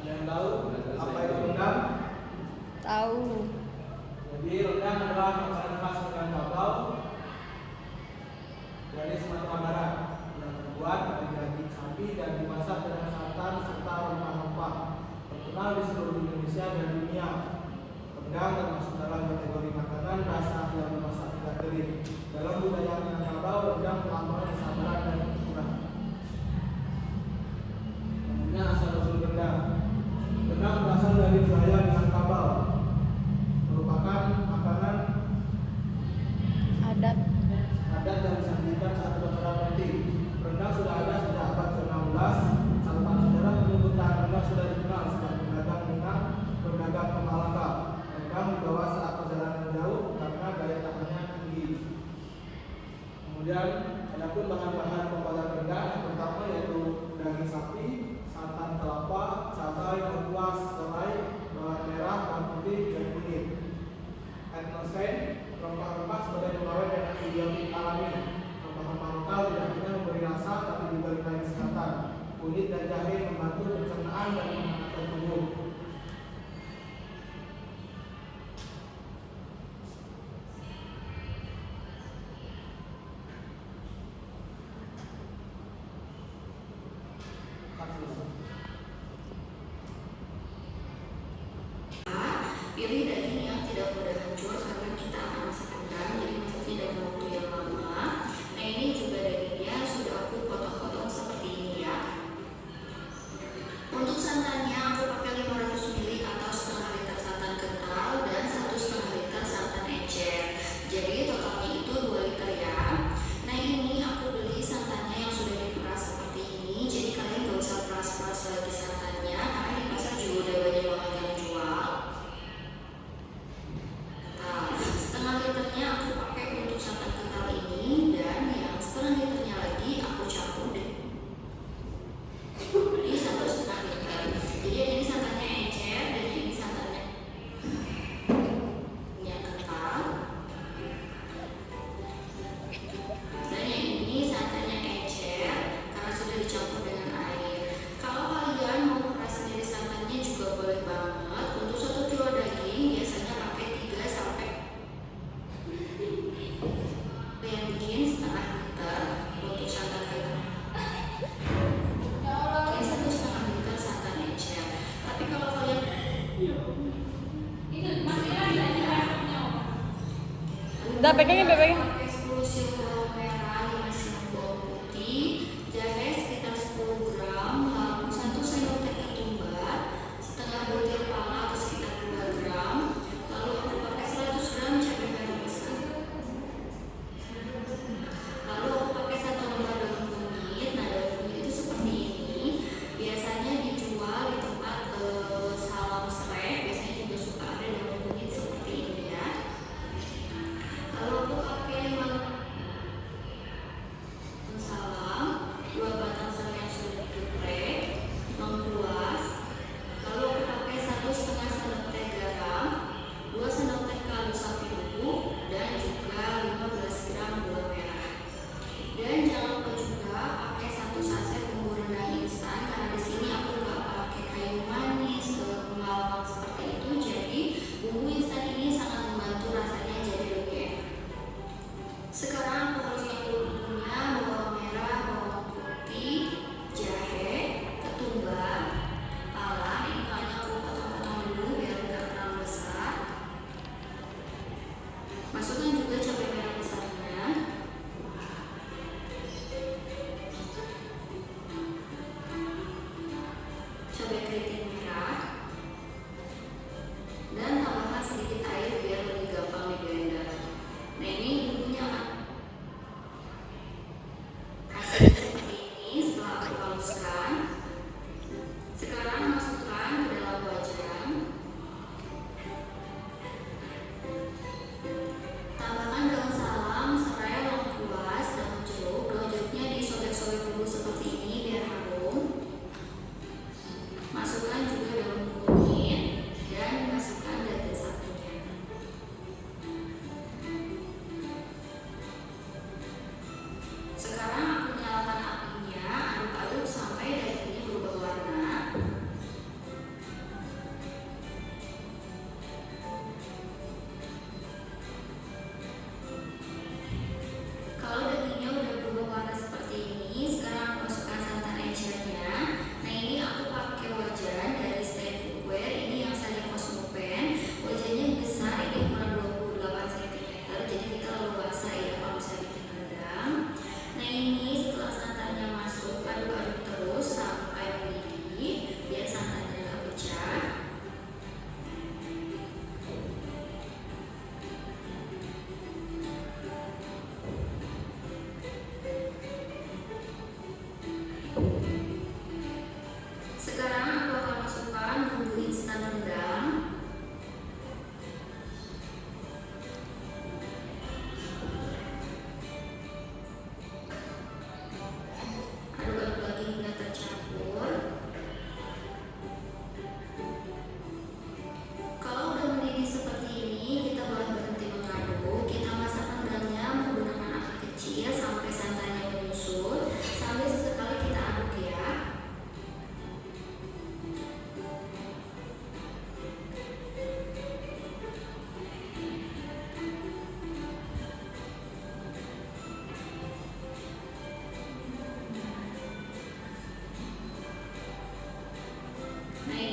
Yang tahu apa itu rendang? Tahu. Jadi rendang adalah makanan khas Minangkabau dari Sumatera Barat yang terbuat dari daging sapi dan dimasak dengan santan serta rempah-rempah. Terkenal di seluruh Indonesia dan dunia. Rendang termasuk dalam kategori makanan rasa yang dimasak tidak kering. Dalam budaya Minangkabau, rendang melambangkan kesabaran dan keturunan. Namanya asal-usul rendang. Rendang berasal dari budaya Minangkabau, merupakan makanan Adat. yang disajikan saat upacara penting. Rendang sudah ada sejak abad ke-16. Catatan sejarah menyebutkan rendang sudah dikenal sejak pedagang Minang berdagang ke Malaka. Rendang dibawa saat perjalanan jauh karena daya tahannya tinggi. Kemudian adapun bahan-bahan pembuatan rendang yang pertama yaitu daging sapi, santan kelapa, cabai, lengkuas, serai, bawang merah, bawang putih, dan kunyit. Etnosen, rempah-rempah sebagai pengawet dan antibiotik alami. Rempah-rempah lokal tidak hanya memberi rasa tapi juga nilai kesehatan. Kunyit dan jahe membantu pencernaan dan menghangatkan tubuh. Pilih daging yang tidak mudah hancur karena kita akan masak rendang, jadi masaknya dalam waktu yang lama. Nah ini juga dagingnya sudah aku potong-potong seperti ini ya. Untuk santannya aku pakai 500 ml atau setengah liter santan kental dan 1,5 liter santan encer. Jadi totalnya itu 2 liter ya. Nah ini aku beli santannya yang sudah diperas seperti ini. Jadi kalian gak usah peras-peras lagi santannya karena di pasar juga udah banyak banget yang jual. Setengah liternya aku pakai untuk santan kental ini dan yang setengah liternya lagi aku campur deh di 1,5 liter. Jadi ini santannya encer dan ini santannya yang kental dan yang ini santannya encer karena sudah dicampur dengan air. Kalau kalian mau peras sendiri santannya juga boleh banget. Untuk 1 kilo daging biasanya pakai 3 sampai yang bikin setengah liter untuk santan kental. Oke, 1,5 liter santan encer. Tapi kalau kalian Udah pegangin. pakai 10 siung bawang merah, 5 siung bawang putih, jahe sekitar 10 gram, lalu 1 sendok teh ketumbar, setengah butir pala atau sekitar 2 gram, lalu aku pakai 100 gram cabai merah besar. Lalu aku pakai 1 lembar daun kunyit. Nah daun kunyit itu seperti ini. Biasanya dijual di tempat salam serai. Biasanya juga suka ada daun kunyit seperti ini ya. Lalu aku pakai salam, 2 batang serai yang sudah digeprek, lengkuas. Lalu aku pakai 1,5 sendok teh garam, 2 sendok teh kaldu sapi bubuk, dan juga 15 gram gula merah. Dan jangan lupa juga pakai 1 saset bumbu rendang instan karena di sini aku nggak pakai kayu manis, pengawang seperti itu. Jadi bumbu instan ini sangat membantu rasanya jadi lebih enak. Sekarang aku harus dulu bumbunya: bawang merah, bawang putih, jahe, ketumbar, pala. Ini palanya aku potong-potong dulu biar nggak terlalu besar. Masukkan juga cabai merah besarnya. Cabai keriting merah. Dan tambahkan sedikit air biar lebih gampang di blender. Nah ini bumbunya hasilnya seperti ini setelah aku haluskan. Sekarang masukkan ke dalam wajan. Tambahkan daun salam, serai, lengkuas, daun jeruk. Daun jeruknya disobek-sobek dulu seperti ini biar harum. Masukkan juga daun kunyit dan masukkan daging sapinya. Sekarang aku nyalakan apinya, aduk-aduk sampai dagingnya berubah warna.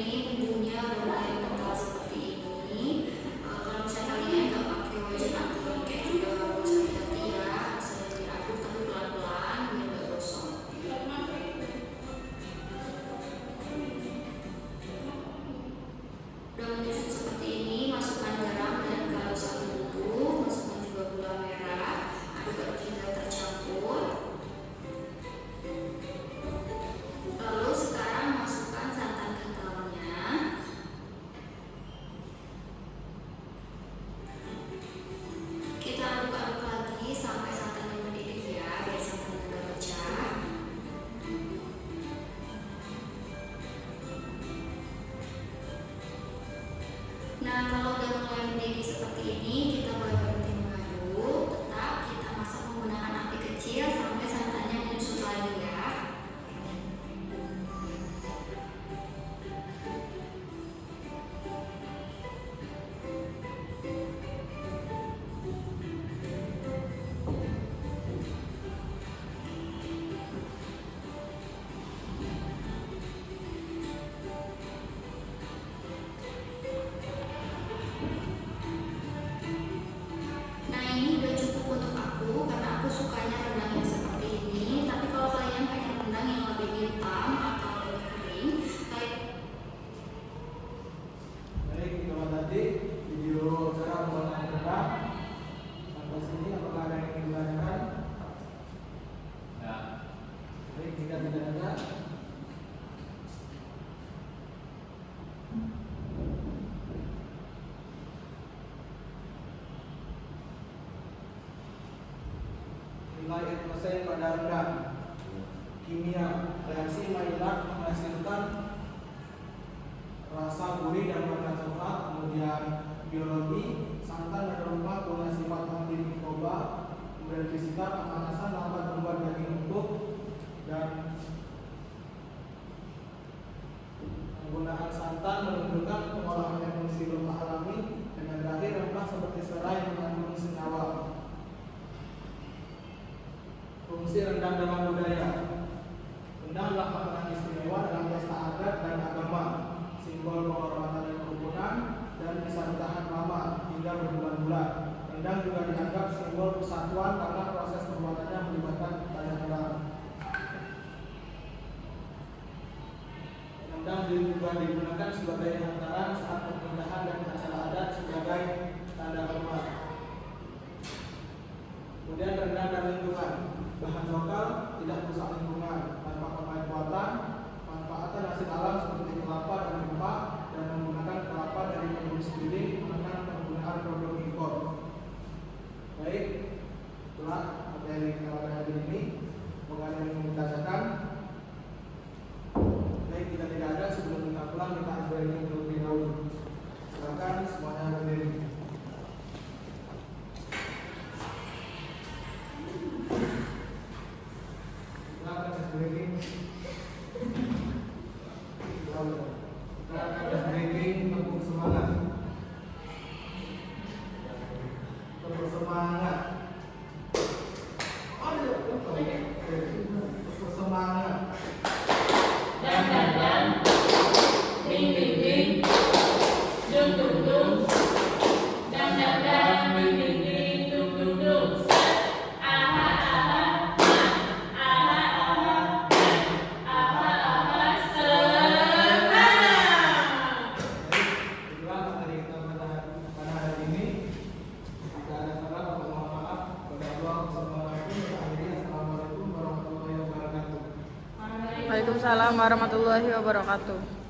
ini bumbunya udah mulai kental seperti ini. Kalau misalnya kalian nggak pakai wajan atau kayak juga harus hati-hati ya, sering diaduk tapi pelan-pelan biar nggak gosong. Udah menyusut seperti ini, masukkan garam dan kaldu 1 bubuk, masukkan juga gula merah, aduk hingga tercampur. Lalu sekarang masukkan santan kentalnya. Kita aduk-aduk lagi sampai santannya mendidih ya, biar santannya nggak pecah. Nah, kalau udah mulai mendidih seperti ini, kita boleh berhenti mengaduk. Tetap kita masak menggunakan api kecil sampai santannya menyusut lagi ya. Nah, ini udah cukup untuk aku karena aku sukanya rendang yang seperti ini. Tapi kalau kalian pengen rendang yang lebih hitam atau lebih kering, kalian Baik, itu tadi video cara membuat rendang. Sampai sini apakah ada yang ingin ditanyakan? Baik, jika tidak ada, nilai etnosen pada rendang. Kimia, reaksi Maillard menghasilkan rasa gurih dan warna coklat. Kemudian biologi, santan dan rempah punya sifat antimikroba. Kemudian fisika, pemanasan dapat membuat daging empuk. Dan penggunaan santan menunjukkan pengolahan emulsi lemak alami. Dan terakhir rempah seperti serai mengandung senyawa. Fungsi rendang dalam budaya. Rendang adalah makanan istimewa dalam pesta adat dan agama, simbol penghormatan dan kerukunan, dan bisa bertahan lama hingga berbulan-bulan. Rendang juga dianggap simbol persatuan karena proses pembuatannya melibatkan banyak orang. Rendang juga digunakan sebagai hantaran saat pernikahan dan acara adat sebagai tanda hormat. Kemudian rendang dan lingkungan. Bahan lokal, tidak merusak lingkungan, tanpa pemain buatan, manfaatan hasil alam seperti kelapa dan rempah, dan menggunakan kelapa dari kebun sendiri, menekan penggunaan produk impor. Baik, itulah materi kita pada hari ini. Semoga ada yang ingin ditanyakan. Baik, jika tidak ada, sebelum kita pulang kita breaking terlebih dahulu. Silakan semuanya berdiri. Waalaikumsalam warahmatullahi wabarakatuh.